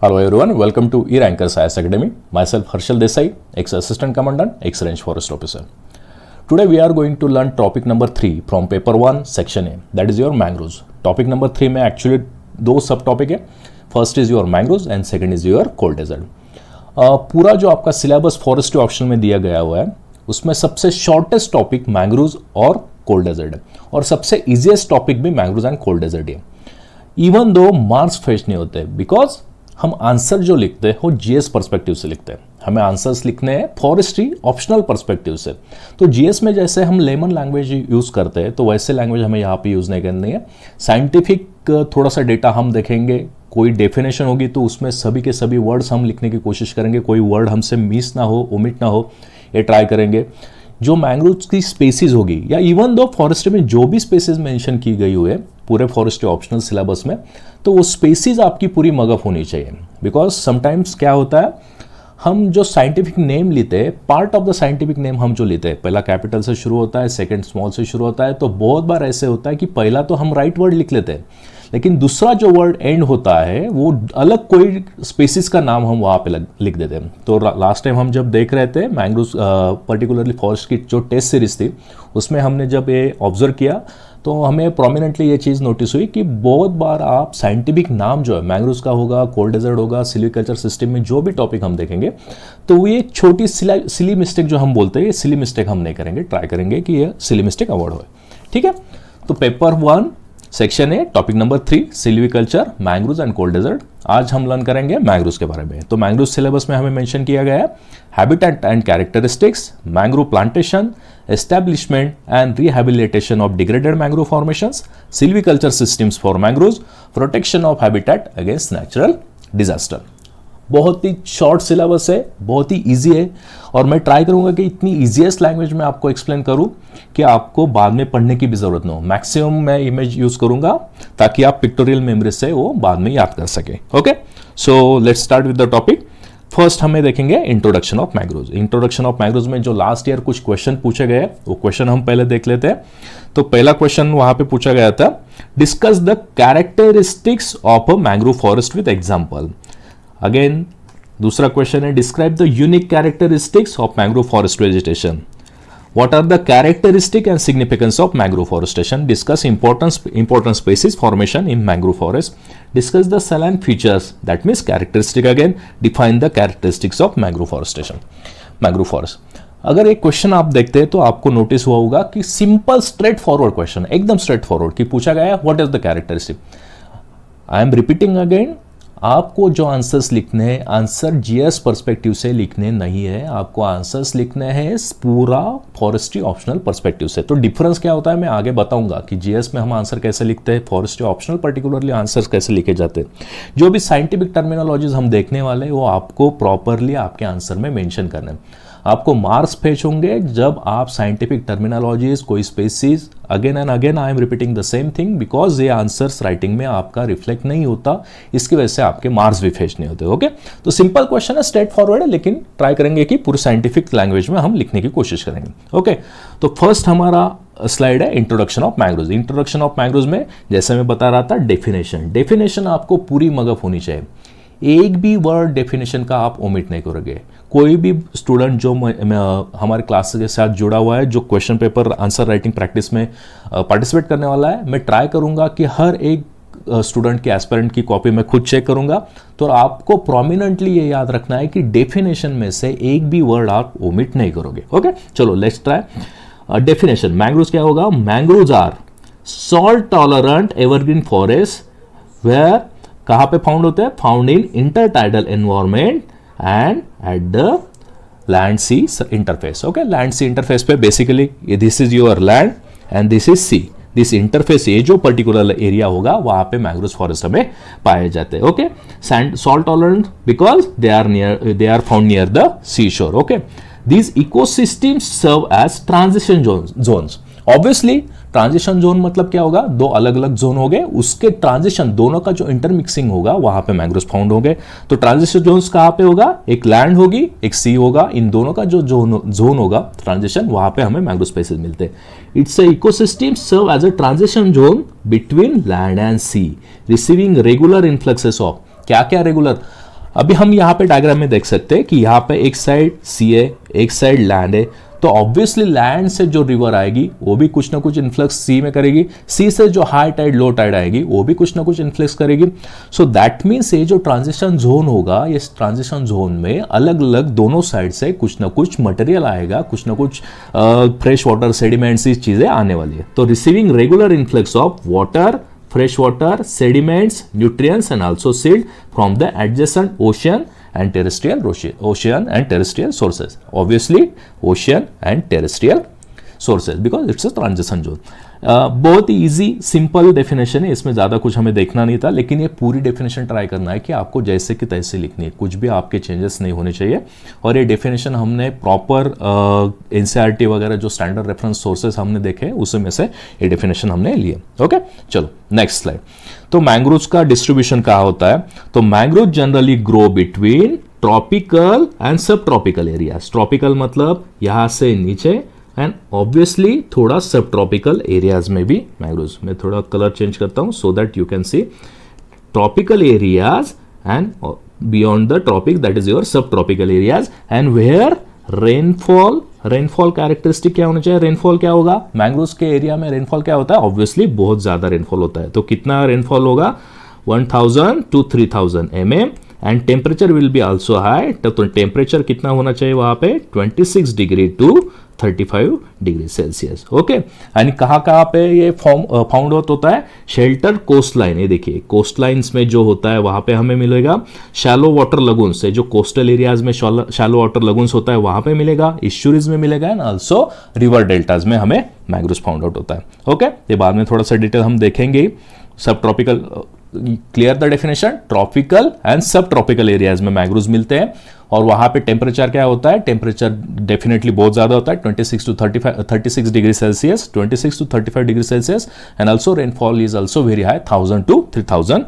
Hello everyone, welcome to E-Rankers IAS Academy. Myself Harshal Desai, ex-assistant commandant, ex-range forest officer. Today we are going to learn topic number 3 from paper 1 section A, that is your mangroves. Topic number 3 में actually दो सब topic है. First is your mangroves and second is your cold desert. पूरा जो आपका syllabus forestry option में दिया गया हुआ है उसमें सबसे शॉर्टेस्ट टॉपिक मैंग्रोव्स और कोल्ड डेजर्ट है और सबसे इजीएस्ट टॉपिक भी मैंग्रोव्स एंड कोल्ड डेजर्ट है. इवन दो मार्क्स फेच नहीं होते बिकॉज हम आंसर जो लिखते हैं वो जीएस पर्सपेक्टिव से लिखते हैं. हमें आंसर्स लिखने हैं फॉरेस्ट्री ऑप्शनल पर्सपेक्टिव से. तो जीएस में जैसे हम लेमन लैंग्वेज यूज़ करते हैं तो वैसे लैंग्वेज हमें यहाँ पे यूज़ नहीं करनी है. साइंटिफिक थोड़ा सा डेटा हम देखेंगे, कोई डेफिनेशन होगी तो उसमें सभी के सभी वर्ड्स हम लिखने की कोशिश करेंगे, कोई वर्ड हमसे मिस ना हो, ओमिट ना हो, ये ट्राई करेंगे. जो मैंग्रोव्स की स्पेसीज होगी या इवन दो फॉरेस्ट्री में जो भी स्पेसीज मेंशन की गई हुई है पूरे फॉरेस्ट्री ऑप्शनल सिलेबस में, तो वो स्पेसीज आपकी पूरी मगअप होनी चाहिए. बिकॉज समटाइम्स क्या होता है, हम जो साइंटिफिक नेम लेते हैं, part of the scientific name हम जो लेते हैं, पहला कैपिटल से शुरू होता है, सेकंड स्मॉल से शुरू होता है, तो बहुत बार ऐसे होता है कि पहला तो हम राइट वर्ड लिख लेते हैं लेकिन दूसरा जो वर्ड एंड होता है वो अलग कोई स्पेसिस का नाम हम वहाँ पे लिख देते हैं. तो लास्ट टाइम हम जब देख रहे थे मैंग्रोव्स पर्टिकुलरली फॉरेस्ट की जो टेस्ट सीरीज थी उसमें हमने जब ये ऑब्जर्व किया तो हमें प्रोमिनेंटली ये चीज़ नोटिस हुई कि बहुत बार आप साइंटिफिक नाम जो है मैंग्रोव्स का होगा, कोल्ड डेजर्ट होगा, सिल्वीकल्चर सिस्टम में जो भी टॉपिक हम देखेंगे तो ये छोटी सिली मिस्टेक जो हम बोलते हैं ये सिली मिस्टेक हम नहीं करेंगे, ट्राई करेंगे कि ये सिली मिस्टेक अवॉइड हो. ठीक है, तो paper 1 section A topic number 3 silviculture, mangroves and cold desert. आज हम लर्न करेंगे मैंग्रोव्स के बारे में. तो मैंग्रोव सिलेबस में हमें मेंशन किया गया है habitat and characteristics, mangrove plantation, establishment and rehabilitation of degraded mangrove formations, silviculture systems for mangroves, protection of habitat against natural disaster. बहुत ही शॉर्ट सिलेबस है, बहुत ही इजी है और मैं ट्राई करूंगा कि इतनी इजीएस्ट लैंग्वेज में आपको एक्सप्लेन करूं कि आपको बाद में पढ़ने की भी जरूरत ना हो. मैक्सिमम मैं इमेज यूज करूंगा ताकि आप पिक्टोरियल मेमोरी से वो बाद में याद कर सके. Okay, so let's start with the topic. First हमें देखेंगे introduction of mangroves. Introduction of mangroves में जो लास्ट ईयर कुछ क्वेश्चन पूछे गए वो क्वेश्चन हम पहले देख लेते हैं. तो पहला क्वेश्चन वहां पे पूछा गया था, discuss the characteristics of a mangrove forest with example. Again दूसरा क्वेश्चन है, describe the unique characteristics of mangrove forest vegetation. What are the characteristic and significance of mangrove forestation? Discuss important species formation in mangrove forest. Discuss the salient features, that means characteristic again. Define the characteristics of mangrove forestation. Mangrove forest. अगर एक question आप देखते हैं तो आपको notice हुआ होगा कि सिंपल स्ट्रेट फॉरवर्ड क्वेश्चन, एकदम स्ट्रेट फॉरवर्ड कि पूछा गया है what is the characteristic. I am repeating again, आपको जो आंसर्स लिखने हैं आंसर जीएस पर्सपेक्टिव से लिखने नहीं है, आपको आंसर्स लिखने हैं पूरा फॉरेस्ट्री ऑप्शनल पर्सपेक्टिव से. तो डिफरेंस क्या होता है मैं आगे बताऊंगा कि जीएस में हम आंसर कैसे लिखते हैं, फॉरेस्ट्री ऑप्शनल पर्टिकुलरली आंसर्स कैसे लिखे जाते हैं. जो भी साइंटिफिक टर्मिनोलॉजीज हम देखने वाले हैं वो आपको प्रॉपरली आपके आंसर में मेंशन करना है. आपको मार्क्स फेच होंगे जब आप साइंटिफिक टर्मिनोलॉजीज, कोई species, again and again I am repeating the same thing because ये आंसर्स राइटिंग में आपका रिफ्लेक्ट नहीं होता, इसकी वजह से आपके मार्क्स भी फेच नहीं होते. ओके, तो सिंपल क्वेश्चन है, स्ट्रेट फॉरवर्ड है, लेकिन ट्राई करेंगे कि पूरी साइंटिफिक लैंग्वेज में हम लिखने की कोशिश करेंगे. ओके, तो फर्स्ट हमारा स्लाइड है introduction of mangroves. Introduction of mangroves में जैसे मैं बता रहा था डेफिनेशन, डेफिनेशन आपको पूरी मगअप होनी चाहिए. एक भी वर्ड डेफिनेशन का आप ओमिट नहीं करोगे. कोई भी स्टूडेंट जो हमारे क्लास के साथ जुड़ा हुआ है, जो question paper answer writing practice में पार्टिसिपेट करने वाला है, मैं ट्राई करूंगा कि हर एक स्टूडेंट की एस्पिरेंट की कॉपी मैं खुद चेक करूंगा. तो आपको प्रोमिनेंटली ये याद रखना है कि डेफिनेशन में से एक भी वर्ड आप ओमिट नहीं करोगे. ओके, चलो लेट्स ट्राई. डेफिनेशन मैंग्रोव्स क्या होगा, mangroves are salt tolerant evergreen forest where कहाँ पे फाउंड होते हैं, found in intertidal environment and at the land sea interface. Okay, land sea interface पे basically this is your land and this is sea. This interface, ये जो particular area होगा वहां पे मैंग्रोव फॉरेस्ट में पाए जाते हैं. Okay, salt tolerant because they are found near the sea shore. Okay, these ecosystems serve as transition zones. Obviously transition zone मतलब क्या होगा, दो अलग अलग जोन हो गए, उसके ट्रांजिशन दोनों का जो इंटरमिक्सिंग होगा वहां पे मैंग्रोव्स फाउंड हो गए. तो ट्रांजिशन जोन्स कहां पे होगा, एक लैंड होगी एक सी होगा, इन दोनों का जो जोन होगा ट्रांजिशन, वहां पे हमें मैंग्रोव स्पेसीज मिलते हैं. It's a ecosystem serve as a transition zone between land and sea, receiving regular influxes of, क्या क्या रेगुलर, अभी हम यहाँ पे डायग्राम में देख सकते हैं कि यहाँ पे एक साइड सी है, एक साइड लैंड है, तो ऑब्वियसली लैंड से जो रिवर आएगी वो भी कुछ ना कुछ इन्फ्लक्स सी में करेगी, सी से जो हाई टाइड लो टाइड आएगी वो भी कुछ ना कुछ इन्फ्लक्स करेगी। सो दैट मीन्स ये जो ट्रांजिशन जोन होगा, इस ट्रांजिशन जोन में अलग अलग दोनों साइड से कुछ ना कुछ मटेरियल आएगा, कुछ ना कुछ फ्रेश वाटर सेडिमेंट्स चीजें आने वाली है। तो receiving regular influx of water, fresh water, sediments, nutrients and also silt from the adjacent ocean and terrestrial sources. Obviously, ocean and terrestrial sources because it's a transition zone. बहुत ही easy simple definition है, इसमें ज़्यादा कुछ हमें देखना नहीं था, लेकिन ये पूरी डेफिनेशन ट्राई करना है कि आपको जैसे कि तैसे लिखनी है, कुछ भी आपके चेंजेस नहीं होने चाहिए। और ये डेफिनेशन हमने प्रॉपर एनसीईआरटी वगैरह जो स्टैंडर्ड रेफरेंस सोर्सेस हमने देखे उसमें से ये डेफिनेशन हमने लिए। ओके, चलो नेक्स्ट स्लाइड। तो मैंग्रोव्स का डिस्ट्रीब्यूशन कहाँ होता है? तो mangrove generally grow between tropical and सब ट्रॉपिकल एरियाज। ट्रॉपिकल मतलब यहाँ से नीचे, एंड ऑब्वियसली थोड़ा सब ट्रॉपिकल एरियाज में भी मैंग्रोव्स। मैं थोड़ा कलर चेंज करता हूं so that you can see tropical areas and beyond the tropic, that is your subtropical areas, and where rainfall characteristic क्या होना चाहिए? रेनफॉल क्या होगा? मैंग्रोव्स के एरिया में रेनफॉल क्या होता है? ऑब्वियसली बहुत ज्यादा रेनफॉल होता है। तो कितना रेनफॉल होगा? 1000 to 3000 mm, and temperature will be also high. तो टेम्परेचर कितना होना चाहिए वहां पे? 26 degree to 35 degree Celsius. Okay, यानी कहाँ पे ये फाउंड आउट होता है? Shelter coast line. ये देखिए कोस्ट लाइन्स में जो होता है वहां पे हमें मिलेगा शैलो वाटर लगून्स से, जो कोस्टल एरियाज में शैलो वाटर लगून्स होता है वहां पे मिलेगा, इश्यूरीज में मिलेगा, एंड ऑल्सो रिवर डेल्टाज में हमें मैंग्रोव्स फाउंड आउट होता है। ओके, ये बाद में थोड़ा सा डिटेल हम देखेंगे। सब tropical, clear the definition, tropical and सब ट्रॉपिकल एरियाज में मैंग्रोव्स मिलते हैं, और वहां पे टेम्परेचर क्या होता है? टेम्परेचर डेफिनेटली बहुत ज्यादा होता है, 26 to 36 degree Celsius, 26 to 35 degree Celsius, and also rainfall is also very high, 1000 to 3000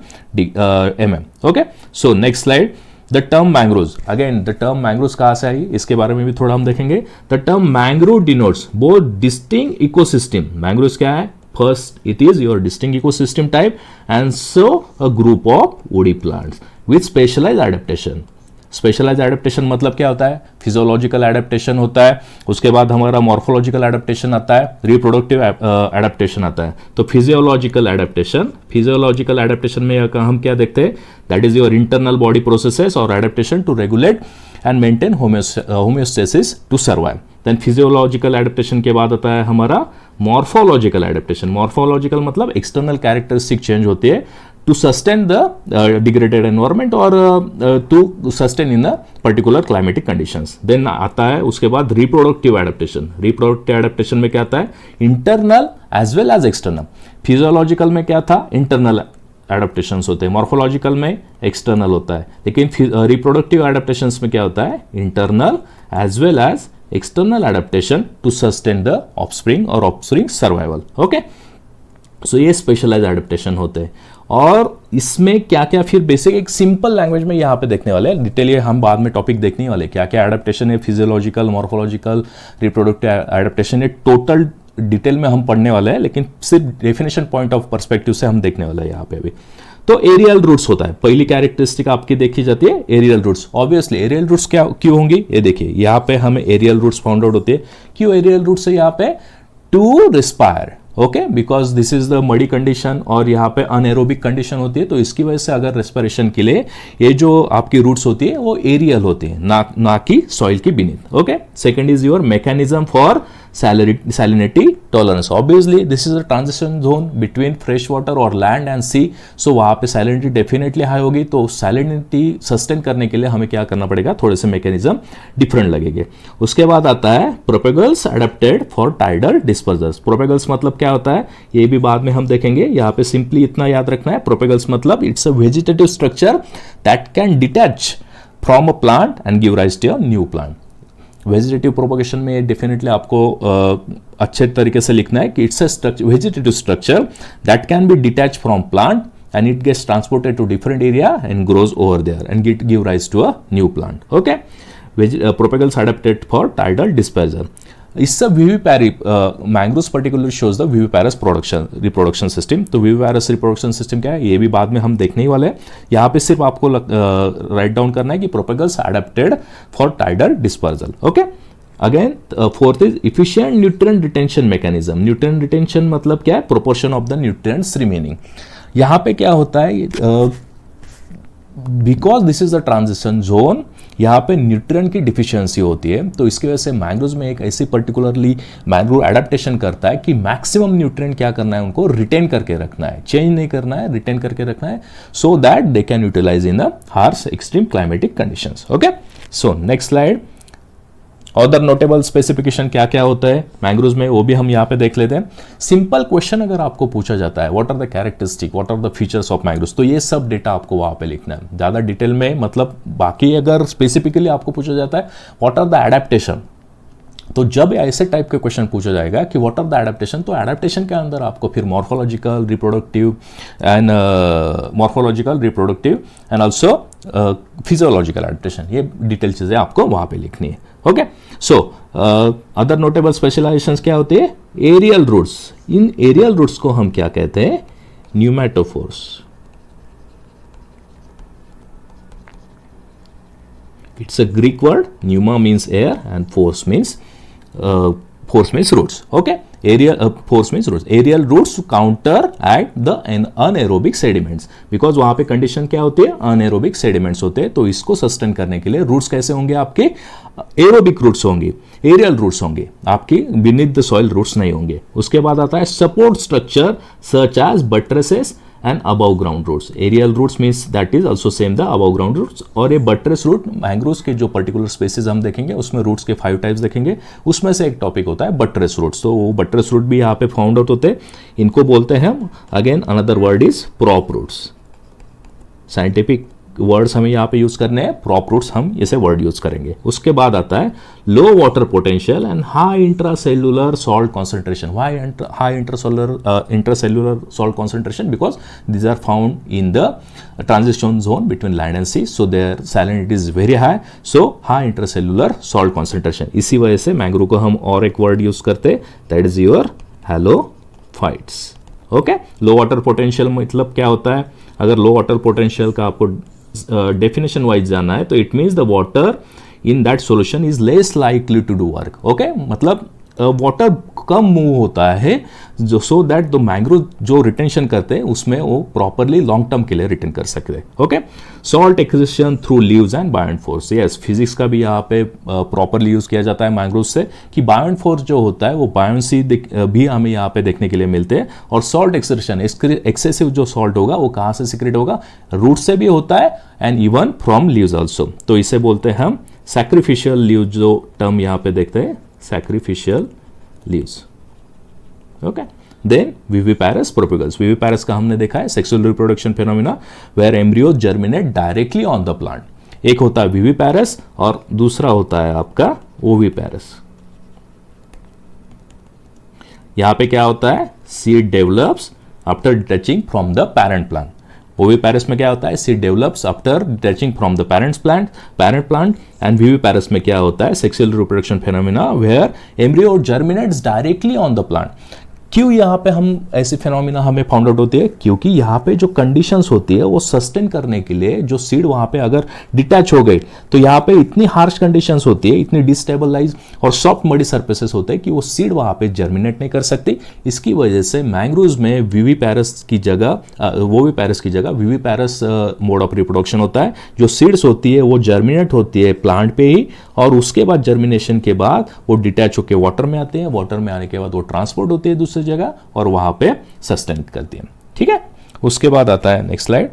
mm। Okay, so next slide. The term mangroves, again the term mangroves कहां से आई इसके बारे में भी थोड़ा हम देखेंगे। The term mangrove denotes both distinct ecosystem. Mangroves क्या है? First, it is your distinct ecosystem type, and so a group of woody plants with specialized adaptation. Specialise adaptation मतलब क्या होता है? फिजियोलॉजिकल एडेप्टेशन होता है, उसके बाद हमारा मॉर्फोलॉजिकल एडेप्टेशन आता है, रिप्रोडक्टिव एडेप्टेशन आता है। तो फिजियोलॉजिकल एडेप्टेशन में हम क्या देखते हैं? That is your internal body processes और adaptation to regulate and maintain homeostasis to survive. Then physiological adaptation के बाद आता है हमारा मॉर्फोलॉजिकल एडेप्टेशन। मॉर्फोलॉजिकल मतलब एक्सटर्नल कैरेक्टरिस्टिक चेंज होती है to sustain the degraded environment or to sustain in a particular climatic conditions. Then आता है उसके बाद reproductive adaptation. Reproductive adaptation में क्या आता है? Internal as well as external. Physiological में क्या था? Internal adaptations होते हैं, morphological में external होता है, लेकिन reproductive adaptations में क्या होता है? Internal as well as external adaptation to sustain the offspring or offspring survival. Okay? सो ये स्पेशलाइज एडेप्टेशन होते हैं, और इसमें क्या क्या फिर बेसिक एक सिंपल लैंग्वेज में यहाँ पे देखने वाले हैं। डिटेल ये हम बाद में टॉपिक देखने वाले, क्या क्या एडेप्टेशन है, फिजियोलॉजिकल, मॉर्फोलॉजिकल, रिप्रोडक्टिव एडेप्टेशन, ये टोटल डिटेल में हम पढ़ने वाले हैं, लेकिन सिर्फ डेफिनेशन पॉइंट ऑफ पर्सपेक्टिव से हम देखने वाले हैं यहाँ पे अभी। तो एरियल रूट्स होता है, पहली कैरेक्टरिस्टिक आपकी देखी जाती है aerial roots. Obviously aerial roots क्या क्यों होंगी? ये देखिए यहाँ पे हमें एरियल रूट्स फाउंड आउट होती है। क्यों एरियल रूट्स है यहाँ पे? To respire, okay, because this is the muddy condition और यहाँ पे अनएरोबिक कंडीशन होती है, तो इसकी वजह से अगर रेस्पिरेशन के लिए ये जो आपकी रूट्स होती है वो एरियल होती है, ना कि सॉइल की beneath. Okay, second is your mechanism for salinity tolerance. Obviously this is a transition zone between fresh water और land and sea, so वहाँ पे salinity definitely high होगी, तो salinity sustain करने के लिए हमें क्या करना पड़ेगा? थोड़े से मैकेनिज्म डिफरेंट लगेंगे। उसके बाद आता है प्रोपेगल्स adapted for tidal dispersals. प्रोपेगल्स मतलब क्या होता है ये भी बाद में हम देखेंगे, यहाँ पे सिंपली इतना याद रखना है, प्रोपेगल्स मतलब it's a vegetative structure that can detach from a plant and give rise to a new plant. Vegetative propagation में डेफिनेटली आपको अच्छे तरीके से लिखना है कि it's a vegetative structure that can be detach from plant and it gets transported to different area and grows over there and give rise to a new plant. Okay, propagules adapted for tidal dispersal. इससे vivipary mangroves particularly shows the viviparous production reproduction system. तो viviparous reproduction system क्या है, ये भी बाद में हम देखने ही वाले हैं। यहाँ पे सिर्फ आपको राइट डाउन करना है कि propagules adapted for tidal dispersal. Okay, again fourth is efficient nutrient retention mechanism. Nutrient retention मतलब क्या है, proportion of the nutrients remaining. यहाँ पे क्या होता है, because this is the transition zone, यहाँ पे न्यूट्रिएंट की डिफिशियंसी होती है, तो इसकी वजह से मैंग्रोव्स में एक ऐसी पर्टिकुलरली मैंग्रोव एडेप्टेशन करता है कि मैक्सिमम न्यूट्रिएंट क्या करना है, उनको रिटेन करके रखना है, चेंज नहीं करना है, रिटेन करके रखना है, so that they can utilise in the harsh extreme climatic conditions. Okay, so next slide, other notable specification क्या क्या होता है मैंग्रोव्स में, वो भी हम यहाँ पे देख लेते हैं। सिंपल क्वेश्चन अगर आपको पूछा जाता है, what are the characteristic, what are the features of mangroves, तो ये सब डेटा आपको वहाँ पे लिखना है, ज़्यादा डिटेल में मतलब। बाकी अगर स्पेसिफिकली आपको पूछा जाता है व्हाट आर द एडेप्टेशन, तो जब ऐसे टाइप के क्वेश्चन पूछा जाएगा कि व्हाट आर द एडेप्टेशन, तो एडेप्टेशन के अंदर आपको फिर morphological reproductive and also physiological adaptation, ये डिटेल चीज़ें आपको वहाँ पे लिखनी है। Okay, so other notable specialisations क्या होती है, एरियल रूट्स। इन एरियल रूट्स को हम क्या कहते हैं, pneumatophores. It's a Greek word. Pneuma means air and force means roots. Okay, force means roots. Aerial roots counteract the anaerobic sediments, because वहाँ पे कंडीशन क्या होती है, अनएरोबिक सेडिमेंट्स होते हैं, तो इसको सस्टेन करने के लिए रूट्स कैसे होंगे, आपके एरोबिक रूट्स होंगे, एरियल रूट्स होंगे, आपकी बीनीथ द सॉइल रूट्स नहीं होंगे। उसके बाद आता है support structure such as buttresses and above ground roots. Aerial roots means that is also same the above ground roots। और ये बट्रेस रूट मैंग्रोव्स के जो पर्टिकुलर स्पेसिस हम देखेंगे उसमें रूट्स के 5 टाइप्स देखेंगे, उसमें से एक टॉपिक होता है बट्रेस रूट्स। तो वो बट्रेस रूट भी यहाँ पे फाउंड आउट होते हैं, इनको बोलते हैं हम, again another word is prop roots. Scientific words हमें यहाँ पे यूज करने हैं, प्रॉप रूट्स हम ऐसे वर्ड यूज करेंगे। उसके बाद आता है low water potential and high intracellular salt concentration. Why high intracellular salt concentration, because these are found in the transition zone between land and sea, so there salinity is very high, so high intracellular salt concentration. इसी वजह से mangrove को हम और एक word use करते हैं, that is your halophytes. Okay, low water potential मतलब क्या होता है, अगर लो वाटर पोटेंशियल का आपको डेफिनेशन वाइज जाना है, तो it means the water in that solution is less likely to do work. Okay, मतलब वाटर कम मूव होता है, जो सो दैट द मैंग्रोव जो रिटेंशन करते हैं उसमें वो प्रॉपरली लॉन्ग टर्म के लिए रिटेन कर सकते हैं। Okay, salt acquisition through leaves and बायोंट force. Yes, physics का भी यहाँ पे प्रॉपरली यूज किया जाता है मैंग्रोव से, कि बायोंट फोर्स जो होता है वो बायोंसी भी हमें यहाँ पे देखने के लिए मिलते हैं। और सॉल्ट एक्सक्रीशन, एक्सेसिव जो सॉल्ट होगा वो कहाँ से सिक्रेट होगा, रूट से भी होता है and even from leaves also. तो इसे बोलते हैं हम सैक्रिफिशियल लीव, जो टर्म यहाँ पे देखते हैं, sacrificial leaves। Okay, then viviparous propagules. Viviparous का हमने देखा है sexual reproduction phenomena where embryo germinate directly on the plant. एक होता है विविपैरस और दूसरा होता है आपका ओविपैरस। यहां पे क्या होता है, seed develops after detaching from the parent plant. Oviparous में क्या होता है, seed develops after detaching from the parent plant and viviparous में क्या होता है, sexual reproduction phenomena where embryo germinates directly on the plant. क्यों यहाँ पे हम ऐसी फिनोमिना हमें फाउंड आउट होती है, क्योंकि यहाँ पे जो कंडीशंस होती है वो सस्टेन करने के लिए जो सीड वहाँ पे अगर डिटैच हो गई, तो यहाँ पे इतनी हार्श कंडीशंस होती है, इतनी डिस्टेबलाइज और सॉफ्ट मडी सर्फेसेस होते हैं कि वो सीड वहाँ पे जर्मिनेट नहीं कर सकती। इसकी वजह से मैंग्रोव्स में विविपैरस की जगह विविपैरस मोड ऑफ रिप्रोडक्शन होता है। जो सीड्स होती है वो जर्मिनेट होती है प्लांट पे ही, और उसके बाद जर्मिनेशन के बाद वो डिटैच होकर वाटर में आते हैं, वाटर में आने के बाद वो ट्रांसपोर्ट होती है दूसरी जगह और वहां पे सस्टेन करती है। ठीक है, उसके बाद आता है next slide,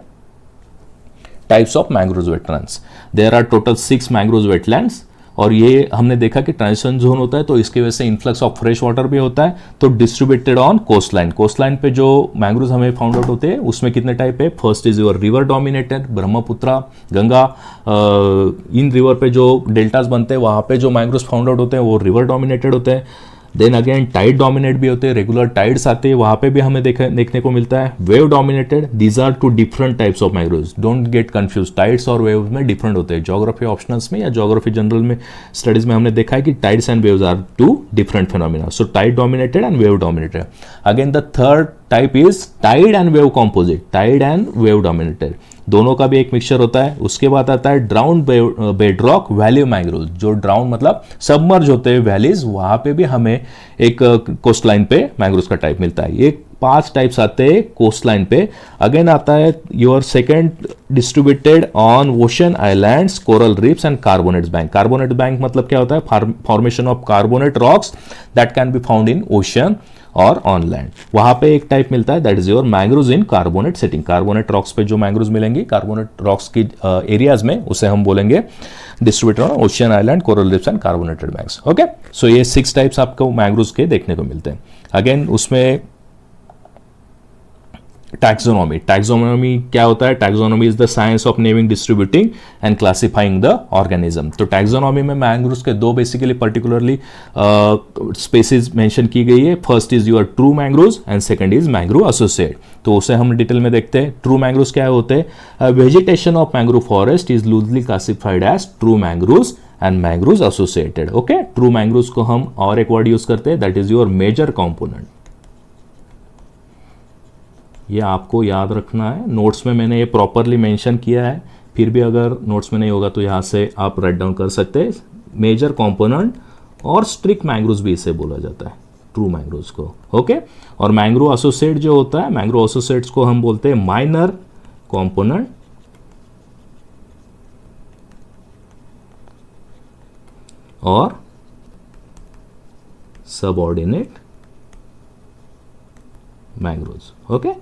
types of mangrove wetlands. There are total 6 mangrove wetlands, और ये हमने देखा कि ट्रांजिशन जोन होता है तो इसकी वजह से इन्फ्लक्स ऑफ फ्रेश वाटर भी होता है। तो डिस्ट्रीब्यूटेड ऑन कोस्ट लाइन पे जो मैंग्रोव्स हमें फाउंड आउट होते हैं उसमें कितने टाइप है, first is your river dominated, Brahmaputra, Ganga. In river पे जो डेल्टास बनते हैं वहां पे जो मैंग्रोव्स फाउंड आउट होते हैं वो रिवर डोमिनेटेड होते हैं। देन अगेन टाइड डोमिनेट भी होते हैं, रेगुलर टाइड्स आते हैं, वहां पे भी हमें देखने को मिलता है। Wave dominated, these are two different types of mangroves, don't get confuse, tides और वेव्स में डिफरेंट होते हैं। ज्योग्राफी ऑप्शनल्स में या ज्योग्राफी जनरल में स्टडीज में हमने देखा है कि tides and waves are two different phenomena, so tide dominated and wave dominated. Again the third type is tide and wave composite, tide and wave dominated, दोनों का भी एक मिक्सचर होता है। उसके बाद आता है ड्राउन बेडरॉक वैली मैंग्रोव, जो ड्राउन मतलब सबमर्ज होते हैं वैलीज, वहां पे भी हमें एक कोस्ट लाइन पे मैंग्रोव का टाइप मिलता है। ये 5 टाइप्स आते हैं कोस्ट लाइन पे। अगेन आता है your second distributed on ocean islands, coral reefs and carbonate bank. Carbonate bank मतलब क्या होता है, formation of carbonate rocks that can be found in ocean और ऑन लैंड। वहां पे एक टाइप मिलता है that is your mangroves in carbonate setting. Carbonate rocks पे जो मैंग्रोव्स मिलेंगी कार्बोनेट रॉक्स की एरियाज में, उसे हम बोलेंगे distributed on ocean island, coral reefs and carbonated banks. Okay, so ये 6 टाइप्स आपको मैंग्रोव्स के देखने को मिलते हैं। अगेन उसमें टैक्सोनॉमी, टैक्सोनॉमी क्या होता है, taxonomy is the science of naming, distributing and classifying the organism. तो टैक्सोनॉमी में मैंग्रोव्स के 2 बेसिकली पर्टिकुलरली स्पेसीज मेंशन की गई है। First is your true mangroves and second is mangrove associate. तो उसे हम डिटेल में देखते हैं। ट्रू मैंग्रोव्स क्या होते हैं, vegetation of mangrove forest is loosely classified as true mangroves and mangroves associated. Okay, true mangroves को हम और एक वर्ड यूज करते हैं that is your major component. ये आपको याद रखना है, नोट्स में मैंने ये प्रॉपरली मेंशन किया है, फिर भी अगर नोट्स में नहीं होगा तो यहाँ से आप राइट डाउन कर सकते हैं। मेजर कंपोनेंट और स्ट्रिक्ट मैंग्रोव्स भी इसे बोला जाता है, ट्रू मैंग्रोव्स को। ओके, और मैंग्रोव एसोसिएट जो होता है, मैंग्रोव एसोसिएट्स को हम बोलते हैं माइनर कंपोनेंट और सबऑर्डिनेट मैंग्रोव्स। ओके,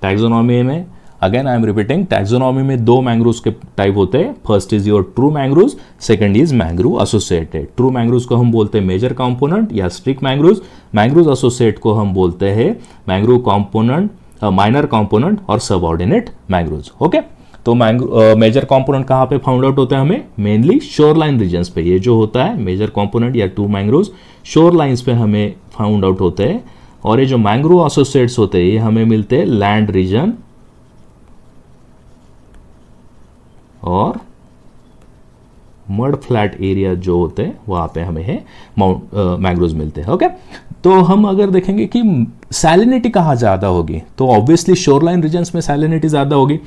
टैक्सोनॉमी में again I am repeating, taxonomy में 2 मैंग्रोव्स के टाइप होते हैं। First is your true mangroves, second is mangrove associated. True mangroves को हम बोलते हैं मेजर कंपोनेंट या स्ट्रिक्ट मैंग्रोव्स, मैंग्रोव एसोसिएट को हम बोलते हैं मैंग्रोव कंपोनेंट, माइनर कंपोनेंट और सबऑर्डिनेट मैंग्रोव्स। ओके, तो मेजर कंपोनेंट कहाँ पे फाउंड आउट होता है, हमें मेनली शोरलाइन रीजन्स पे। ये जो होता है मेजर कंपोनेंट या ट्रू मैंग्रोव्स शोर लाइन्स पे हमें फाउंड आउट होते हैं, और ये जो मैंग्रोव एसोसिएट्स होते हैं ये हमें मिलते हैं लैंड रीजन और मड फ्लैट एरिया जो होते हैं वहां पे हमें है मैंग्रोव्स मिलते हैं। ओके, तो हम अगर देखेंगे कि सैलिनिटी कहाँ ज्यादा होगी, तो ऑब्वियसली शोरलाइन रीजन्स में सैलिनिटी ज्यादा होगी।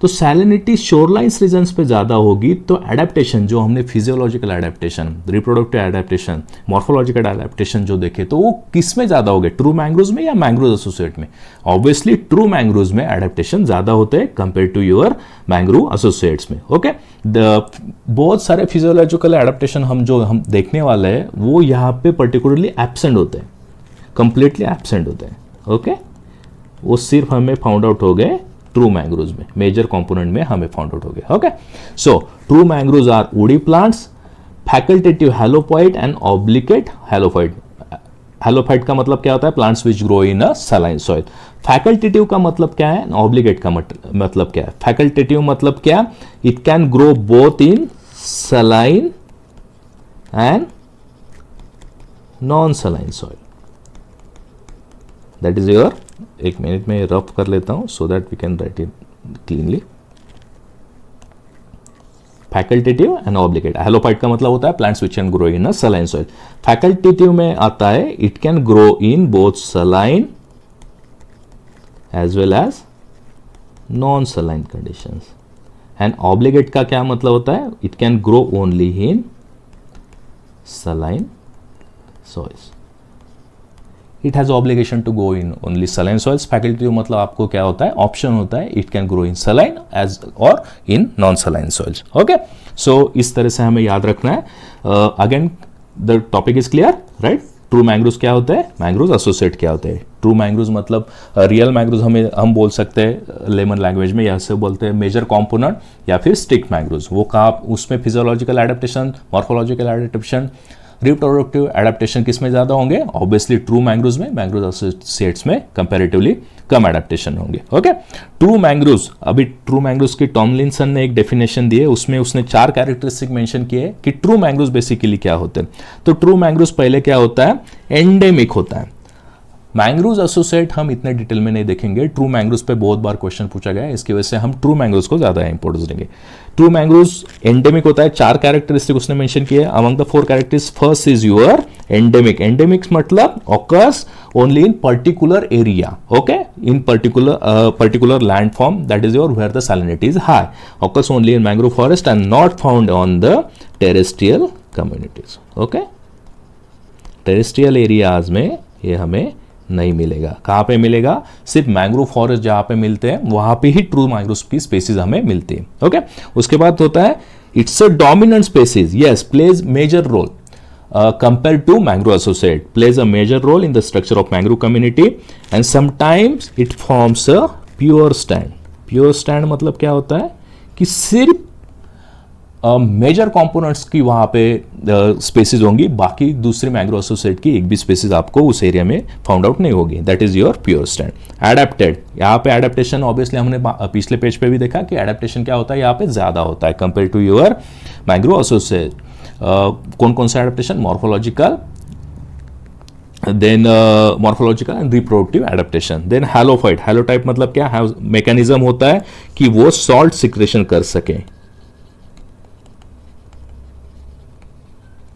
तो सैलिनिटी शोरलाइंस रीजन्स पे ज्यादा होगी, तो एडेप्टेशन जो हमने physiological adaptation, reproductive adaptation, morphological adaptation जो देखे, तो वो किस में ज्यादा होंगे, ट्रू मैंग्रोव्स में या मैंग्रोव एसोसिएट में? ऑब्वियसली ट्रू मैंग्रोव्स में एडेप्टेशन ज्यादा होते हैं compare to your mangrove associates में। ओके, बहुत सारे फिजियोलॉजिकल एडेप्टेशन हम देखने वाले हैं वो यहाँ पे पर्टिकुलरली एब्सेंट होते हैं, कंप्लीटली एब्सेंट होते हैं। ओके, वो सिर्फ हमें फाउंड आउट हो गए ट्रू मैंग्रोव्स में, मेजर कंपोनेंट में हमें फाउंड आउट हो गया। Okay, so true mangroves are woody plants, facultative halophyte and obligate halophyte. Halophyte का मतलब क्या होता है, plants which grow in a saline soil. Facultative का मतलब क्या है, ऑब्लिगेट का मतलब क्या है? फैकल्टेटिव मतलब क्या, it can grow both in saline and non saline soil. That is your, एक मिनट में रफ कर लेता हूं so that we can write it cleanly. Facultative and obligate, halophyte का मतलब होता है plants which can grow in a saline soil. Facultative में आता है it can grow in both saline as well as non saline conditions. And obligate का क्या मतलब होता है, it can grow only in saline soils. It has obligation to go in only saline soils. Facultative मतलब आपको क्या होता है, ऑप्शन होता है, it can grow in saline as और in non saline soils. Okay, so इस तरह से हमें याद रखना है। Again the topic is clear, right? True mangroves क्या होता है, मैंग्रोव्स एसोसिएट क्या होते हैं। ट्रू मैंग्रोव्स मतलब रियल मैंग्रोव्स हम बोल सकते हैं लेमन लैंग्वेज में, या से बोलते हैं मेजर कंपोनेंट या फिर स्ट्रिक्ट मैंग्रोव्स। वो कहाँ, उसमें physiological adaptation, morphological adaptation, reproductive adaptation किस में ज़्यादा होंगे? ऑब्वियसली ट्रू मैंग्रोव्स में, मैंग्रोव एसोसिएट्स में कंपैरेटिवली कम एडेप्टेशन होंगे। ओके, ट्रू मैंग्रोव्स, अभी ट्रू मैंग्रोव्स की टॉमलिंसन ने एक डेफिनेशन दी है, उसमें उसने 4 कैरेक्टरिस्टिक मेंशन किए कि ट्रू मैंग्रोव्स बेसिकली क्या होते हैं। तो ट्रू मैंग्रोव्स पहले क्या होता है? एंडेमिक होता है। मैंग्रोव्स एसोसिएट हम इतने डिटेल में नहीं देखेंगे, ट्रू मैंग्रोव्स पे बहुत बार क्वेश्चन पूछा गया है, इसकी वजह से हम ट्रू मैंग्रोव्स को ज्यादा इंपॉर्टेंस देंगे। ट्रू मैंग्रोव्स एंडेमिक होता है, 4 कैरेक्टरिस्टिक उसने मेंशन किए। Among the 4 characteristics first is your endemic. Endemic मतलब occurs only in particular area, okay, in particular land form, that is your where the salinity is high, occurs only in mangrove forest and not found on the terrestrial communities. Okay, terrestrial areas में ये हमें नहीं मिलेगा। कहाँ पे मिलेगा? सिर्फ mangrove forest जहाँ पे मिलते हैं वहां पे ही ट्रू मैंग्रोव की स्पेसीज हमें मिलती है। ओके, उसके बाद होता है it's a dominant species, yes, plays major role compared to mangrove associate, plays a major role in the structure of mangrove community and sometimes it forms a pure stand. Pure stand मतलब क्या होता है कि सिर्फ major components की वहां पे spaces होंगी, बाकी दूसरी मैंग्रोव एसोसिएट की एक भी स्पेसिस आपको उस एरिया में फाउंड आउट नहीं होगी। That is your pure stand. Adapted, यहाँ पे एडेप्टेशन ऑब्वियसली हमने पिछले पेज पे भी देखा कि एडेप्टेशन क्या होता है, यहाँ पे ज्यादा होता है compare to your mangrove associate. कौन कौन सा adaptation? Morphological, then morphological and reproductive adaptation. Then halophyte, halotype मतलब क्या? मैकेनिज्म होता है कि वो सॉल्ट सिक्रेशन कर सके।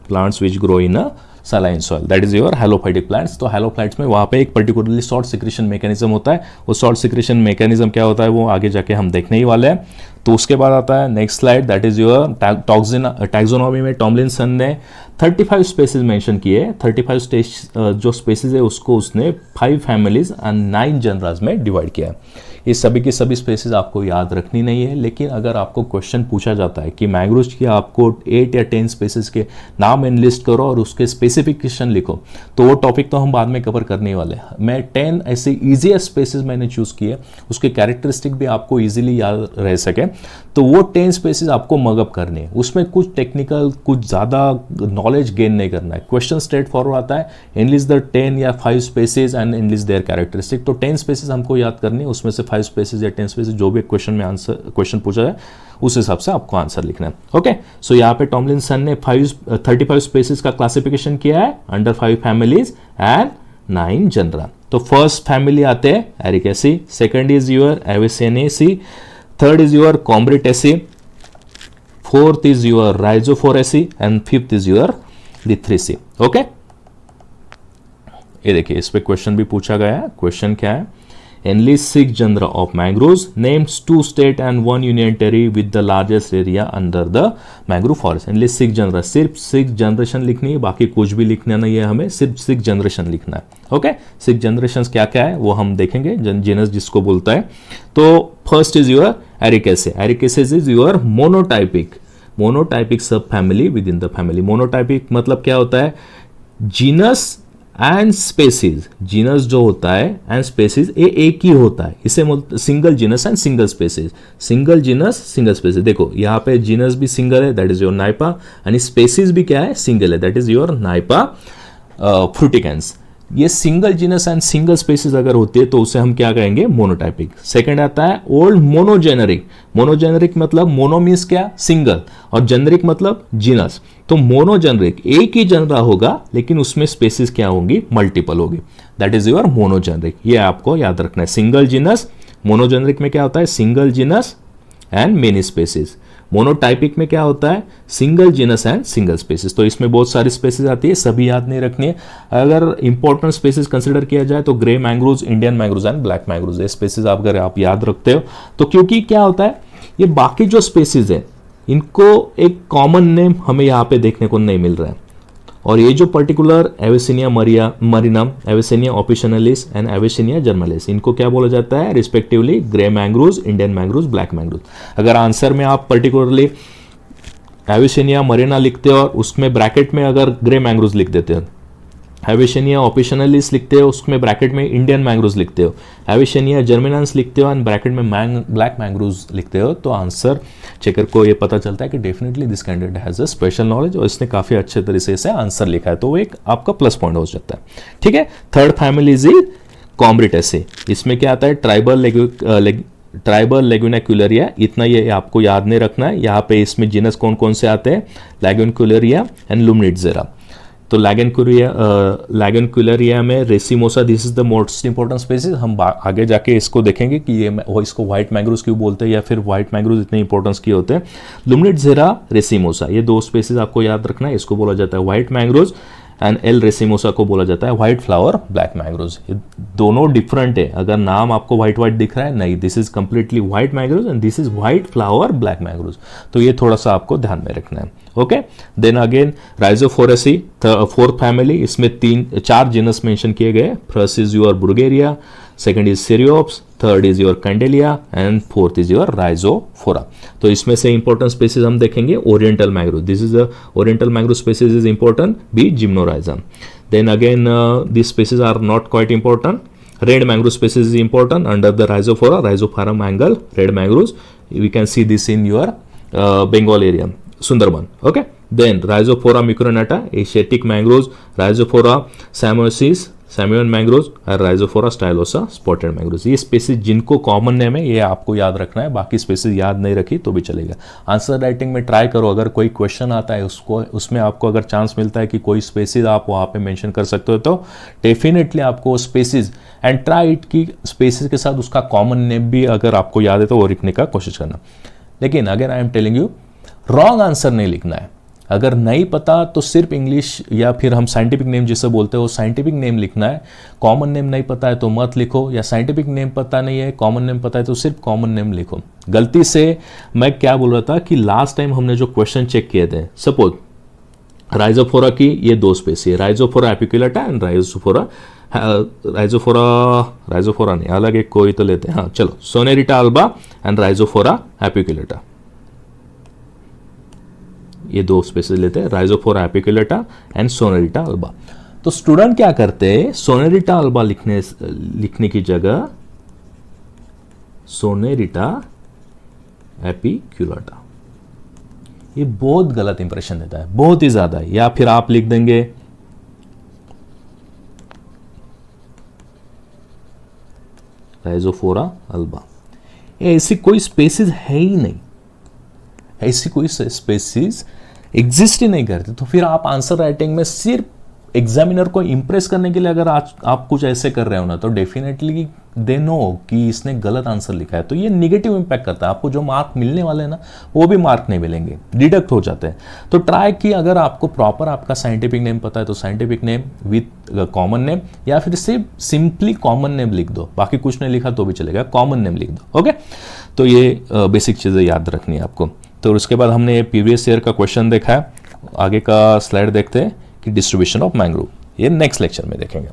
Plants which grow in a saline soil, that is your halophytic plants। तो halophytes में वहाँ पे एक particularly salt secretion mechanism होता है। वो salt secretion mechanism क्या होता है वो आगे जाके हम देखने ही वाले हैं। तो उसके बाद आता है next slide, that is your taxonomy में टॉमलिंसन ने 35 स्पेसीज मेंशन किए। 35 जो स्पेसीज है उसको उसने 5 फैमिलीज एंड 9 जनरास में डिवाइड किया है। ये सभी की सभी स्पेसीज आपको याद रखनी नहीं है, लेकिन अगर आपको क्वेश्चन पूछा जाता है कि मैंग्रोव्स की आपको 8 या 10 स्पेसीज के नाम एनलिस्ट करो और उसके स्पेसिफिकेशन लिखो, तो वो टॉपिक तो हम बाद में कवर करने वाले हैं। मैं 10 ऐसे इजीएस्ट स्पेसीज मैंने चूज किए, उसके कैरेक्टरिस्टिक भी आपको इजीली याद रह सके, तो वो 10 स्पेसीज आपको मगअप करनी है। उसमें कुछ टेक्निकल, कुछ ज़्यादा नॉलेज गेन नहीं करना है। क्वेश्चन स्ट्रेट फॉरवर्ड आता है, एनलिस्ट द 10 या 5 species and enlist their characteristic. तो 10 स्पेसीज हमको याद करनी है, उसमें से 5 स्पेसीज या 10 स्पेसीज जो भी क्वेश्चन में आंसर क्वेश्चन पूछा जाए उस हिसाब से आपको आंसर लिखना है। ओके, सो यहाँ पे टॉमलिंसन ने 35 स्पेसीज का क्लासिफिकेशन किया है अंडर 5 फैमिलीज एंड 9 जनरा। तो फर्स्ट फैमिली आते हैं Arecaceae, second is your Avicenniaceae, third is your Combretaceae, fourth is your Rhizophoraceae and fifth is your Lythraceae. Okay, ये देखिए इस पे क्वेश्चन भी पूछा गया है। क्वेश्चन क्या है? Enlist 6 genera of mangroves, names 2 state and 1 union territory with the largest area under the mangrove forest। Enlist 6 genera, सिर्फ 6 जनरेशन लिखनी है, बाकी कुछ भी लिखना नहीं है, हमें सिर्फ 6 जनरेशन लिखना है। ओके, 6 जनरेशन क्या क्या है वो हम देखेंगे, जीनस जिसको बोलता है। तो first is your Arecaceae. Arecaceae is your monotypic sub family within the family. Monotypic मतलब क्या होता है? जीनस एंड स्पेसीज, जीनस जो होता है एंड स्पेसीज ये एक ही होता है, इसे single genus and single species. Single genus single species, देखो यहाँ पे जीनस भी सिंगल है, that is your Nypa, and species भी क्या है? सिंगल है, that is your Nypa fruticans. ये single genus and single species अगर होती है तो उसे हम क्या कहेंगे? मोनोटाइपिक। सेकंड आता है ओल्ड मोनोजेनरिक। मोनोजेनरिक मतलब मोनो मीन्स क्या? सिंगल, और जेनरिक मतलब जीनस। तो मोनोजेनरिक एक ही जनरा होगा लेकिन उसमें स्पेसीज क्या होंगी? मल्टीपल होगी, दैट इज योर मोनोजेनरिक। ये आपको याद रखना है। सिंगल जीनस, मोनोजेनरिक में क्या होता है? Single genus and many species. Monotypic में क्या होता है? Single genus and single species. तो इसमें बहुत सारी स्पेसीज आती है, सभी याद नहीं रखनी है। अगर इंपॉर्टेंट स्पेसीज कंसिडर किया जाए तो grey mangroves, Indian mangroves and black mangroves, ये स्पेसीज अगर आप याद रखते हो तो, क्योंकि क्या होता है ये बाकी जो स्पेसीज है इनको एक कॉमन नेम हमें यहाँ पे देखने को नहीं मिल रहा है, और ये जो particular Avicennia marina, Avicennia officinalis and Avicennia germinans, इनको क्या बोला जाता है respectively? Grey mangroves, Indian mangroves, black mangroves. अगर आंसर में आप पर्टिकुलरली एविसेनिया मरीना लिखते हो और उसमें ब्रैकेट में अगर ग्रे मैंग्रोव्स लिख देते हो एविशेनिया ओपिशनलिस लिखते हो, उसमें ब्रैकेट में इंडियन मैंग्रोव्स लिखते हो, एविशेनिया जर्मिनेंस लिखते हो एंड ब्रैकेट में ब्लैक मैंग्रोव्स लिखते हो, तो आंसर चेकर को ये पता चलता है कि definitely this candidate has a special knowledge और इसने काफ़ी अच्छे तरीके से आंसर लिखा है, तो वो एक आपका प्लस पॉइंट हो जाता है। ठीक है, थर्ड फैमिली इज कॉम्ब्रिटेसी। इसमें क्या आता है, ट्राइबल लेगुनाक्यूलरिया, इतना ये आपको याद नहीं रखना है। यहाँ पे इसमें जीनस कौन कौन से आते हैं, लैगुनक्यूलरिया एंड लुमनिटजेरा। तो लैगुनक्यूलरिया में racemosa, this is the most important species. हम आगे जाके इसको देखेंगे कि ये वो इसको व्हाइट मैंग्रोव्स क्यों बोलते हैं या फिर व्हाइट मैंग्रोव्स इतने इंपॉर्टेंस क्यों होते हैं। लुमनिटजेरा, रेसिमोसा, ये दो स्पीसीज आपको याद रखना है। इसको बोला जाता है white mangroves and L racemosa को बोला जाता है व्हाइट फ्लावर ब्लैक मैंग्रोव्स। ये दोनों डिफरेंट है, अगर नाम आपको व्हाइट व्हाइट दिख रहा है, नहीं, this is completely white mangroves and this is white flower black mangroves, तो ये थोड़ा सा आपको ध्यान में रखना है। Okay, then again Rhizophoraceae, fourth family, इसमें 4 जीनस मेंशन किए गए। First is your Bruguiera, second is Ceriops, third is your Kandelia and fourth is your Rhizophora. तो इसमें से इंपॉर्टेंट स्पीसीज हम देखेंगे oriental mangrove, this is a oriental mangrove species is important, B gymnorrhiza. Then again this species are not quite important. Red mangrove species is important under the Rhizophora, Rhizopharum angle, red mangroves. We can see this in your Bengal area, Sundarban. Okay. Then Rhizophora micronata, Asiatic mangroves, Rhizophora samoensis, Samoan mangroves और Rhizophora stylosa spotted mangroves। ये species जिनको common name है ये आपको याद रखना है, बाकी स्पेसीज याद नहीं रखी तो भी चलेगा। आंसर राइटिंग में ट्राई करो, अगर कोई क्वेश्चन आता है उसको उसमें आपको अगर चांस मिलता है कि कोई स्पेसीज आप वहाँ पे मेंशन कर सकते हो तो डेफिनेटली आपको स्पेसीज एंड ट्राई इट की स्पेसीज के साथ उसका कॉमन नेम भी अगर आपको याद है तो वो लिखने का कोशिश करना। लेकिन अगर I am telling you, wrong answer नहीं लिखना है। अगर नहीं पता तो सिर्फ इंग्लिश या फिर हम साइंटिफिक नेम जिसे बोलते हो साइंटिफिक नेम लिखना है। कॉमन नेम नहीं पता है तो मत लिखो, या साइंटिफिक नेम पता नहीं है कॉमन नेम पता है तो सिर्फ कॉमन नेम लिखो। गलती से मैं क्या बोल रहा था कि लास्ट टाइम हमने जो क्वेश्चन चेक किए थे, सपोज राइजोफोरा की ये 2 स्पेसी है, राइजोफोरा एपिकुलेटा एंड राइजोफोरा नहीं, अलग एक कोई तो लेते हैं। हाँ चलो, सोनेरिटा अल्बा एंड राइजोफोरा एपिकुलेटा, ये 2 स्पेसीज लेते हैं, राइजोफोरा एपिकुलेटा एंड सोनेरिटा अल्बा। तो स्टूडेंट क्या करते हैं, सोनेरिटा अल्बा लिखने की जगह सोनेरिटा एपिकुलेटा, ये बहुत गलत इंप्रेशन देता है, बहुत ही ज्यादा। या फिर आप लिख देंगे राइजोफोरा अल्बा, ऐसी कोई स्पेसीज है ही नहीं, ऐसी कोई स्पेसीज एग्जिस्ट ही नहीं करती। तो फिर आप आंसर राइटिंग में सिर्फ एग्जामिनर को इंप्रेस करने के लिए अगर आज आप कुछ ऐसे कर रहे हो ना, तो डेफिनेटली दे नो कि इसने गलत आंसर लिखा है, तो ये निगेटिव इंपैक्ट करता है। आपको जो मार्क मिलने वाले हैं ना वो भी मार्क नहीं मिलेंगे, डिडक्ट हो जाते हैं। तो ट्राई कि अगर आपको प्रॉपर आपका साइंटिफिक नेम पता है तो scientific name with common name, या फिर सिर्फ सिंपली कॉमन नेम लिख दो, बाकी कुछ नहीं लिखा तो भी चलेगा, कॉमन नेम लिख दो। ओके, तो ये बेसिक चीज़ें याद रखनी है आपको। तो उसके बाद हमने प्रीवियस ईयर का क्वेश्चन देखा है, आगे का स्लाइड देखते हैं कि डिस्ट्रीब्यूशन ऑफ मैंग्रोव, ये नेक्स्ट लेक्चर में देखेंगे।